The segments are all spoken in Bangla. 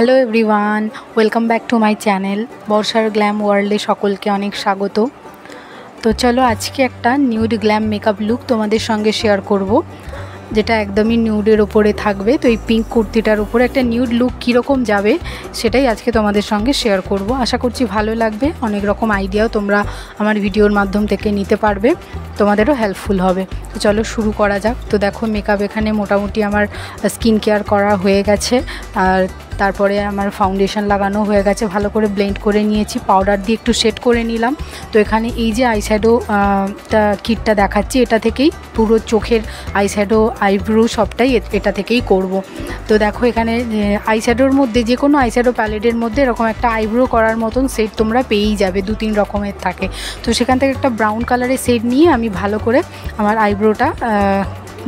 Hello everyone, welcome back to my channel বর্ষার গ্ল্যাম ওয়ার্ল্ডে সকলকে অনেক স্বাগত। তো চলো আজকে একটা নিউড গ্ল্যাম মেকআপ লুক তোমাদের সঙ্গে শেয়ার করব, যেটা একদমই নিউডের ওপরে থাকবে। তো এই পিঙ্ক কুর্তিটার উপরে একটা নিউড লুক কীরকম যাবে সেটাই আজকে তোমাদের সঙ্গে শেয়ার করব। আশা করছি ভালো লাগবে, অনেক রকম আইডিয়াও তোমরা আমার ভিডিওর মাধ্যম থেকে নিতে পারবে, তোমাদেরও হেল্পফুল হবে। তো চলো শুরু করা যাক। তো দেখো মেকআপ এখানে মোটামুটি আমার স্কিন কেয়ার করা হয়ে গেছে, আর তারপরে আমার ফাউন্ডেশন লাগানো হয়ে গেছে, ভালো করে ব্লেন্ড করে নিয়েছি, পাউডার দিয়ে একটু শেড করে নিলাম। তো এখানে এই যে আইশ্যাডো কিটটা দেখাচ্ছি, এটা থেকেই পুরো চোখের আইশ্যাডো আইব্রো সবটাই এটা থেকেই করব। তো দেখো এখানে আইশ্যাডোর মধ্যে যে কোনো আইশ্যাডো প্যালেটের মধ্যে এরকম একটা আইব্রো করার মতন সেট তোমরা পেয়েই যাবে, 2-3 রকমের থাকে। তো সেখান থেকে একটা ব্রাউন কালারের সেট নিয়ে আমি ভালো করে আমার আইব্রোটা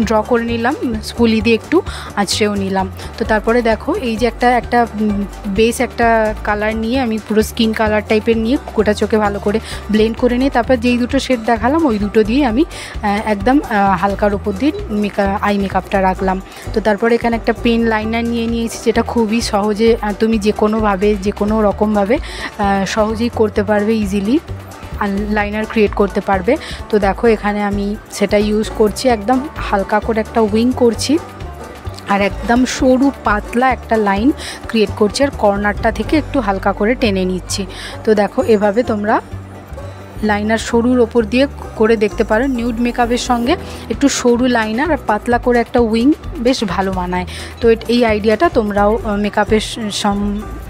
ড্র করে নিলাম, স্কুলি দিয়ে একটু আঁচড়েও নিলাম। তো তারপরে দেখো এই যে একটা বেস একটা কালার নিয়ে আমি পুরো স্কিন কালার টাইপের নিয়ে গোটা চোখে ভালো করে ব্লেন্ড করে নিয়ে তারপর যেই দুটো শেড দেখালাম ওই দুটো দিয়ে আমি একদম হালকার উপর দিয়ে আই মেকআপটা রাখলাম। তো তারপরে এখানে একটা পেন লাইনার নিয়ে নিয়েছি, যেটা খুবই সহজে তুমি যে কোনো রকমভাবে সহজেই করতে পারবে, ইজিলি লাইনার ক্রিয়েট করতে পারবে। তো দেখো এখানে আমি সেটা ইউজ করছি, একদম হালকা করে একটা উইং করছি আর একদম সরু পাতলা একটা লাইন ক্রিয়েট করছি, আর কর্নারটা থেকে একটু হালকা করে টেনে নিচ্ছি। তো দেখো এভাবে তোমরা লাইনার সরুর ওপর দিয়ে করে দেখতে পারো। নিউড মেকআপের সঙ্গে একটু সরু লাইনার আর পাতলা করে একটা উইং বেশ ভালো মানায়। তো এই আইডিয়াটা তোমরাও মেকআপের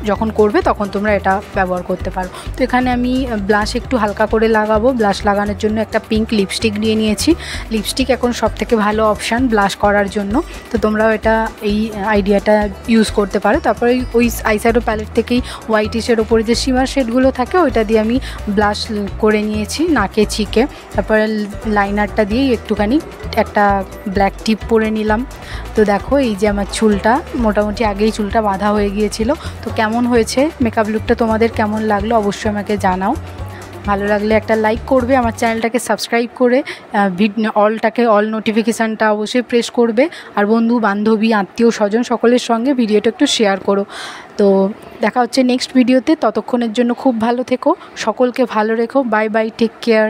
যখন করবে তখন তোমরা এটা ব্যবহার করতে পারো। তো এখানে আমি ব্লাশ একটু হালকা করে লাগাবো। ব্লাশ লাগানোর জন্য একটা পিঙ্ক লিপস্টিক নিয়ে নিয়েছি। লিপস্টিক এখন সবথেকে ভালো অপশান ব্লাশ করার জন্য, তো তোমরাও এই আইডিয়াটা ইউজ করতে পারো। তারপরে ওই আইশ্যাডো প্যালেট থেকেই হোয়াইটিশের ওপরে যে শিমার শেডগুলো থাকে ওইটা দিয়ে আমি ব্লাশ করে নিয়েছি নাকে চিকে। তারপরে লাইনারটা দিয়েই একটুখানি একটা ব্ল্যাক টিপ পরে নিলাম। তো দেখো এই যে আমার চুলটা মোটামুটি আগেই চুলটা বাঁধা হয়ে গিয়েছিল। তো কেমন হয়েছে মেকআপ লুকটা, তোমাদের কেমন লাগলো অবশ্যই আমাকে জানাও। ভালো লাগলে একটা লাইক করবে, আমার চ্যানেলটাকে সাবস্ক্রাইব করে অল নোটিফিকেশানটা অবশ্যই প্রেস করবে, আর বন্ধু বান্ধবী আত্মীয় স্বজন সকলের সঙ্গে ভিডিওটা একটু শেয়ার করো। তো দেখা হচ্ছে নেক্সট ভিডিওতে, ততক্ষণের জন্য খুব ভালো থেকো, সকলকে ভালো রেখো। Bye bye, take care.